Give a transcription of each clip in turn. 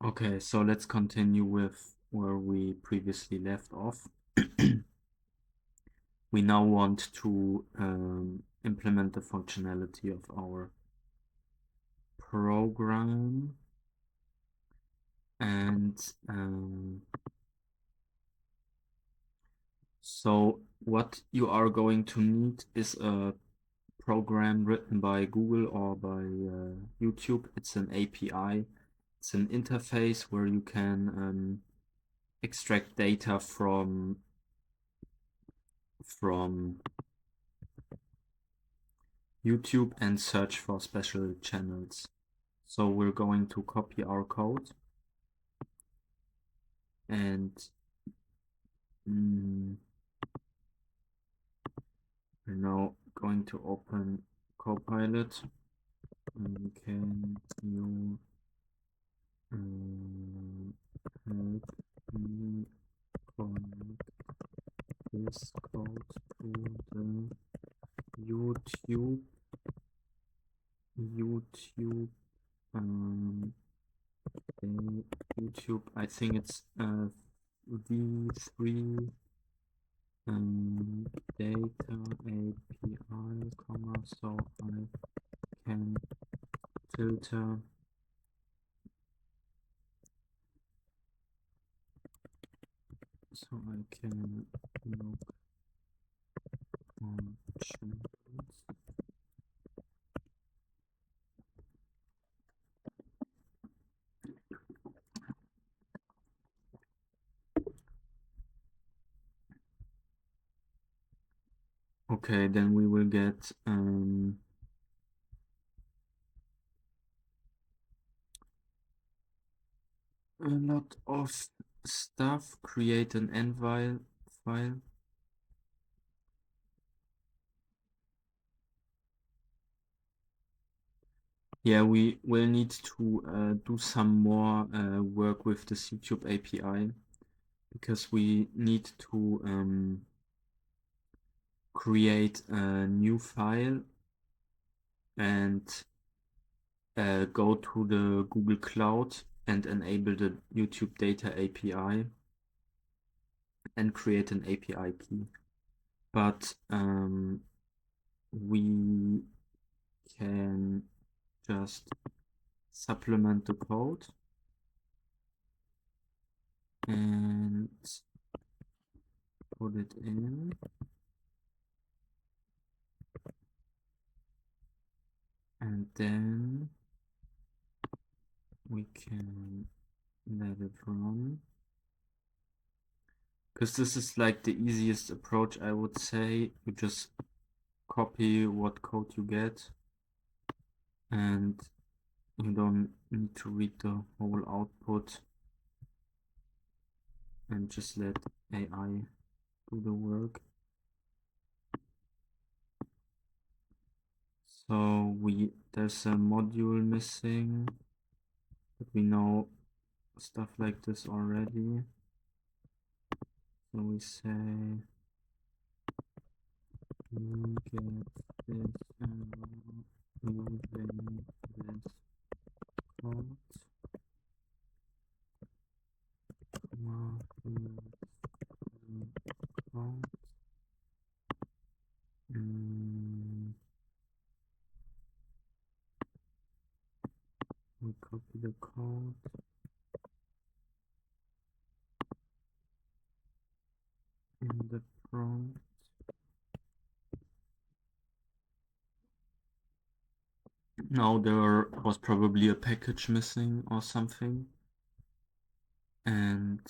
Okay, so let's continue with where we previously left off. We now want to implement the functionality of our program, and so what you are going to need is a program written by Google or by YouTube. It's an API. It's an interface where you can extract data from YouTube and search for special channels. So we're going to copy our code and we're now going to open Copilot. Can you help me connect this code to the YouTube um YouTube, I think it's v3 data API, comma, so I can filter so I can look on channels. Okay, then we will get a lot of stuff. Create an env file. Yeah, we will need to do some more work with this YouTube API because we need to create a new file and go to the Google Cloud and enable the YouTube Data API and create an API key. But we can just supplement the code and put it in. And then we can let it run. Because this is like the easiest approach, I would say. You just copy what code you get and you don't need to read the whole output and just let AI do the work. So there's a module missing, but we know stuff like this already. So we say we get this using this code. We copy the code in the prompt. Now there was probably a package missing or something, and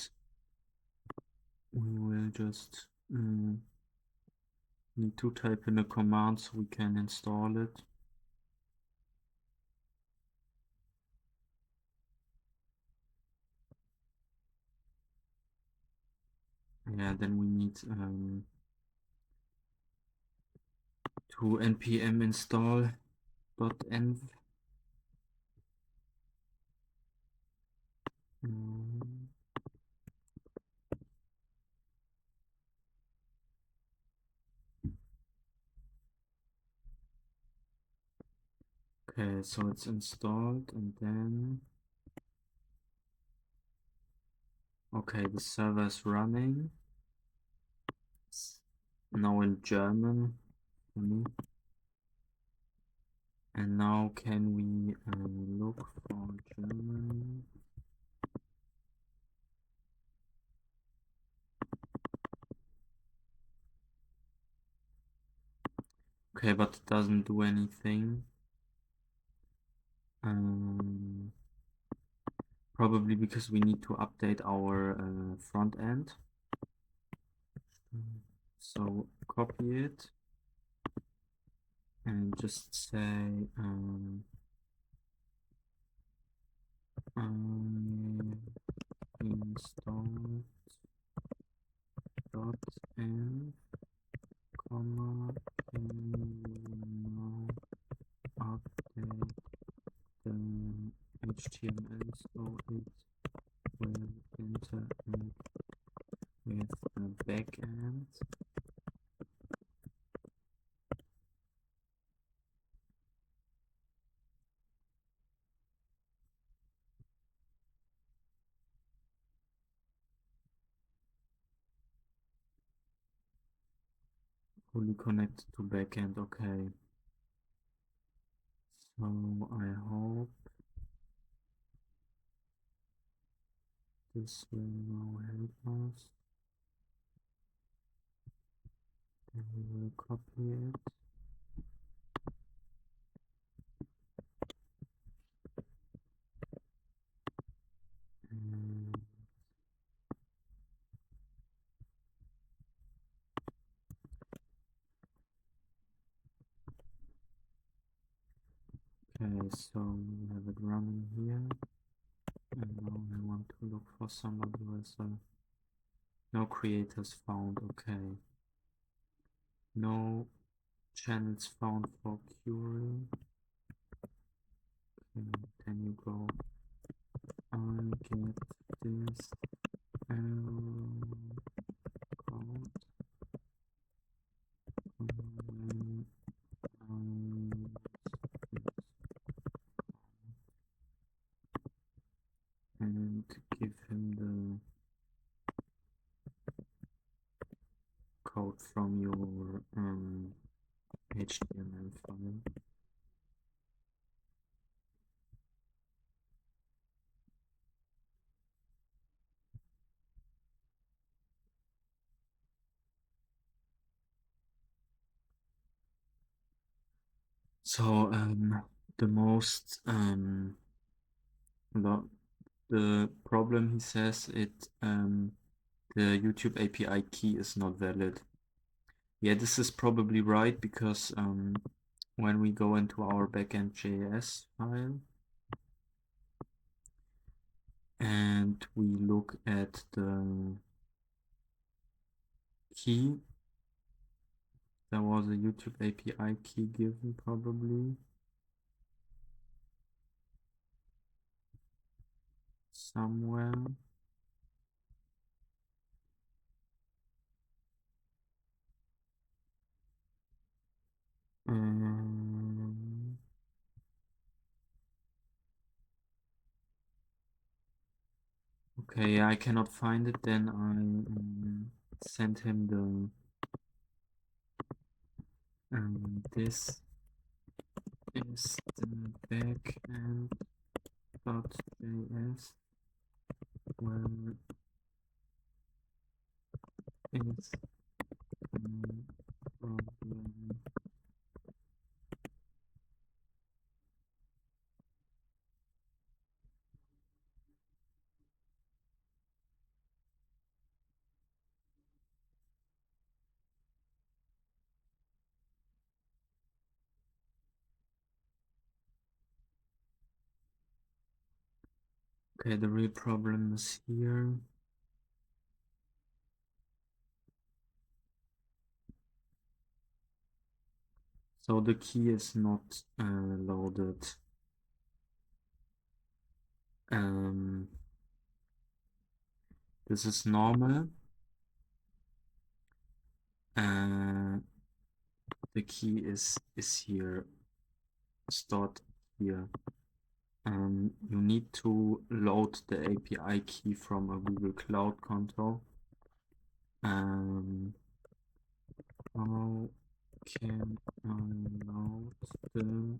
we will just need to type in a command so we can install it. Yeah, then we need to npm install .env. Okay, so it's installed, and then Okay, the server is running. It's now in German for me. And now can we look for German? Okay, but it doesn't do anything. Probably because we need to update our front end. So copy it and just say install .env, comma, and now update the HTML so it will interact with the backend. Fully connected to backend, okay. So I hope this will now help us. Then we will copy it. Okay, so we have it running here. And now I want to look for somebody who has no creators found. Okay. No channels found for query. Okay, then you go. I get this error code. And give him the code from your HTML file. So the most the problem, he says, the YouTube API key is not valid. Yeah, this is probably right because when we go into our backend JS file and we look at the key, there was a YouTube API key given probably somewhere. Okay, yeah, I cannot find it. Then I sent him the this is the backend.js where is the problem. Okay, the real problem is here. So the key is not loaded. This is normal. The key is here, stored here. you need to load the API key from a Google Cloud Console. How can I load the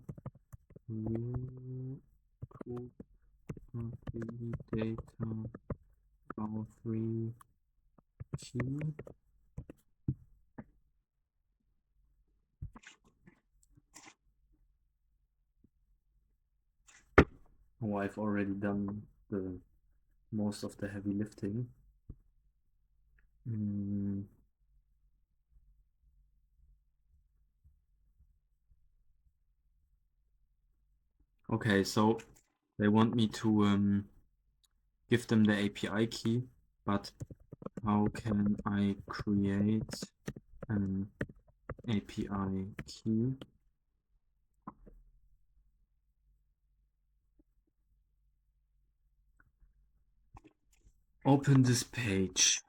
YouTube data file3 key? Oh, I've already done the most of the heavy lifting. Okay, so they want me to give them the API key, but how can I create an API key? Open this page.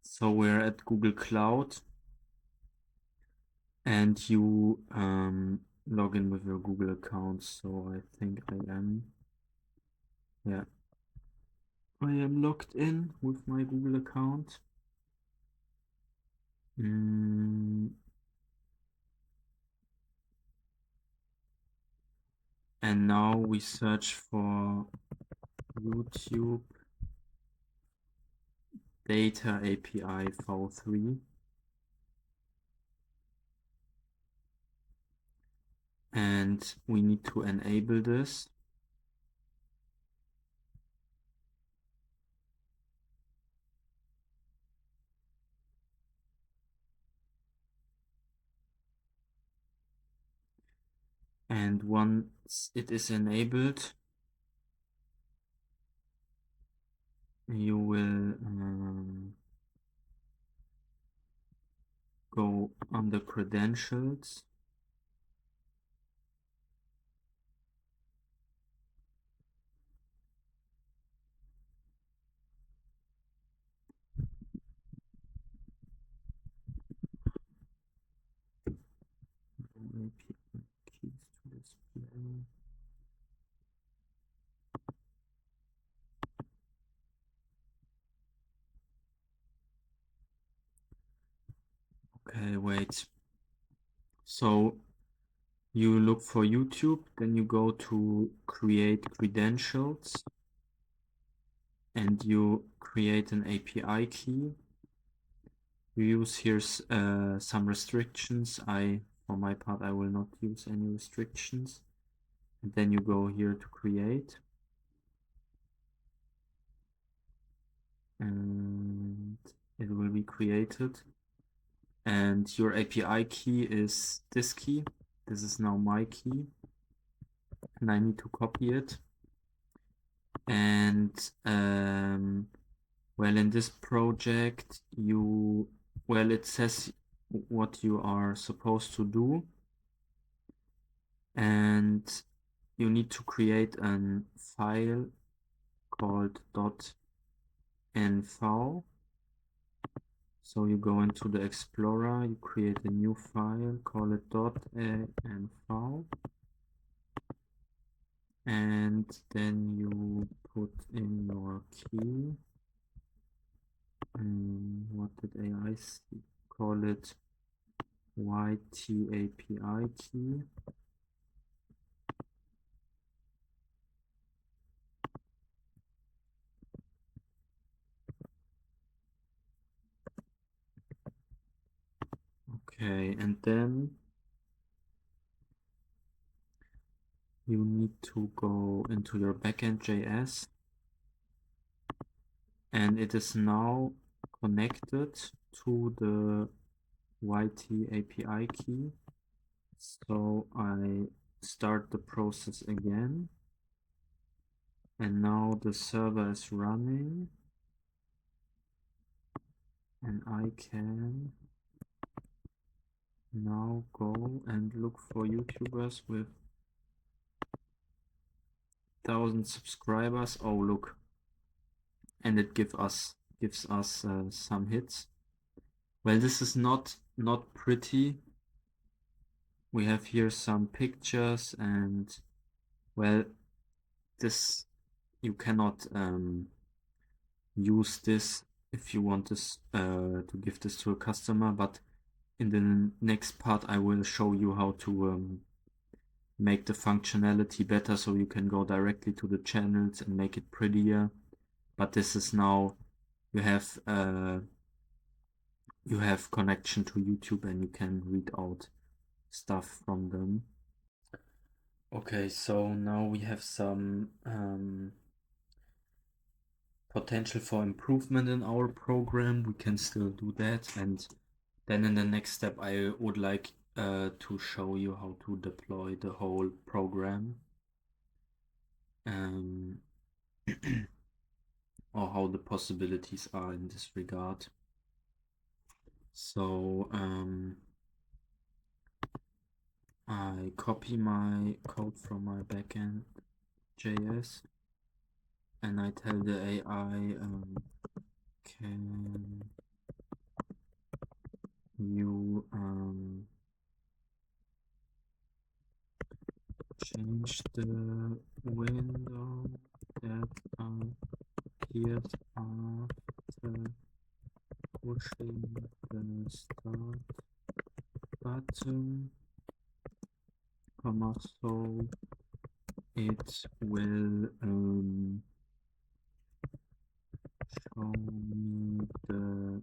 So we're at Google Cloud, and you log in with your Google account. So I think I am. Yeah, I am logged in with my Google account. And now we search for YouTube Data API v3. And we need to enable this. And once it is enabled, you will go under credentials. API keys to display. Okay, wait. So you look for YouTube, then you go to create credentials, and you create an API key. You use here some restrictions. For my part, I will not use any restrictions. And then you go here to create. And it will be created. And your API key is this key. This is now my key. And I need to copy it. And well, in this project, it says what you are supposed to do. And you need to create a file called .nv. So you go into the Explorer, you create a new file, call it .nv, and then you put in your key. What did AI see? Call it YTAPI key. Okay, and then you need to go into your backend.js, and it is now connected to the YT API key. So I start the process again, and now the server is running. and I can now go and look for YouTubers with 1,000 subscribers. Oh, look, and it gives us some hits. Well, this is not pretty. We have here some pictures, and well, this you cannot use this if you want this to give this to a customer, but in the next part I will show you how to make the functionality better so you can go directly to the channels and make it prettier. But this is now you have connection to YouTube and you can read out stuff from them. Okay, so now we have some potential for improvement in our program. We can still do that, and then in the next step I would like to show you how to deploy the whole program, or how the possibilities are in this regard. So I copy my code from my backend JS and I tell the AI can you change the window that appeared after pushing the start button, so it will show me the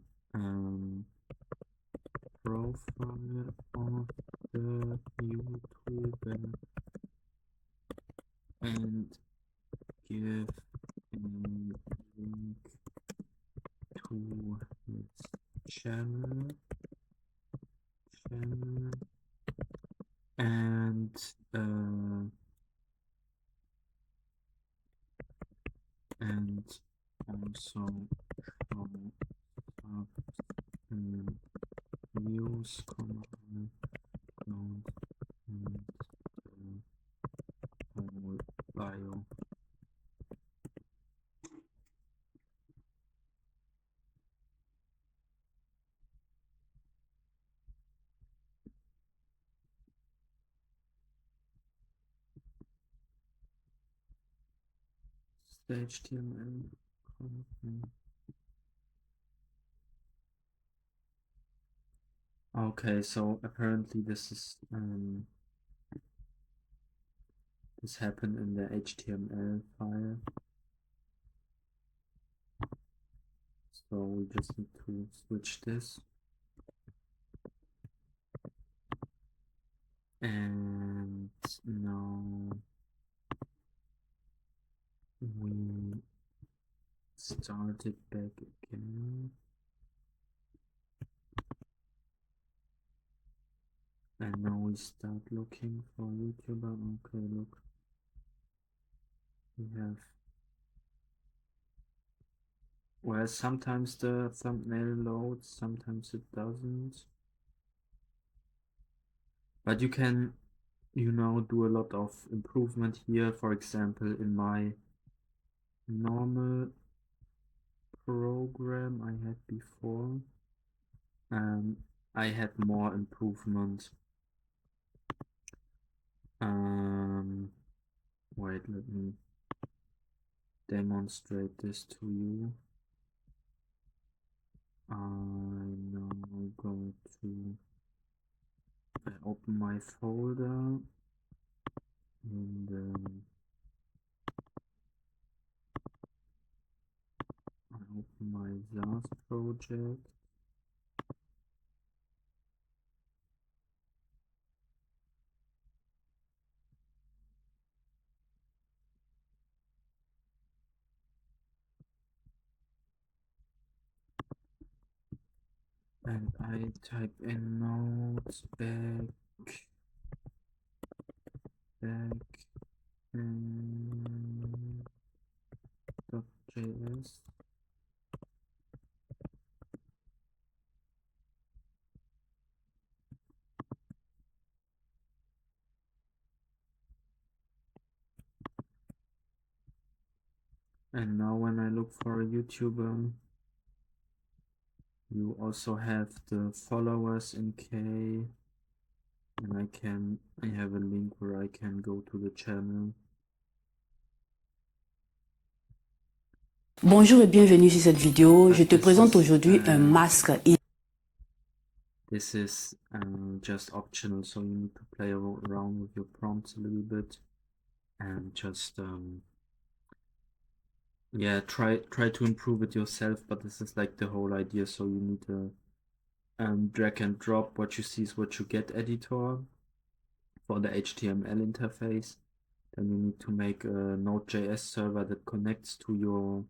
profile of the YouTuber and give a link to his channel and also show news, account and whole bio. HTML content. Okay, so apparently this happened in the HTML file. So we just need to switch this. And now we start it back again. And now we start looking for YouTuber. Okay, look. We have, well, sometimes the thumbnail loads, sometimes it doesn't. But you can, do a lot of improvement here. For example, in my normal program I had before, I had more improvement. Wait, let me demonstrate this to you. I now go to, I open my folder and I open my SAAS project. And I type in notes back .js And now when I look for a YouTuber, you also have the followers in K, and I have a link where I can go to the channel. Bonjour et bienvenue sur cette vidéo. Je te présente aujourd'hui un masque. This is just optional, so you need to play around with your prompts a little bit and just yeah, try to improve it yourself. But this is like the whole idea. So you need a drag and drop what you see is what you get editor for the HTML interface. Then you need to make a Node.js server that connects to your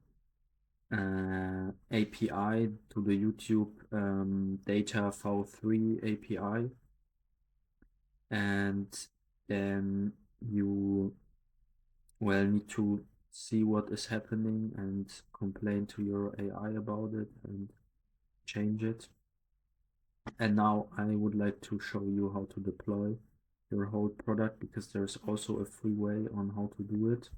API, to the YouTube data v3 API, and then you need to see what is happening and complain to your AI about it and change it. And now I would like to show you how to deploy your whole product, because there's also a free way on how to do it.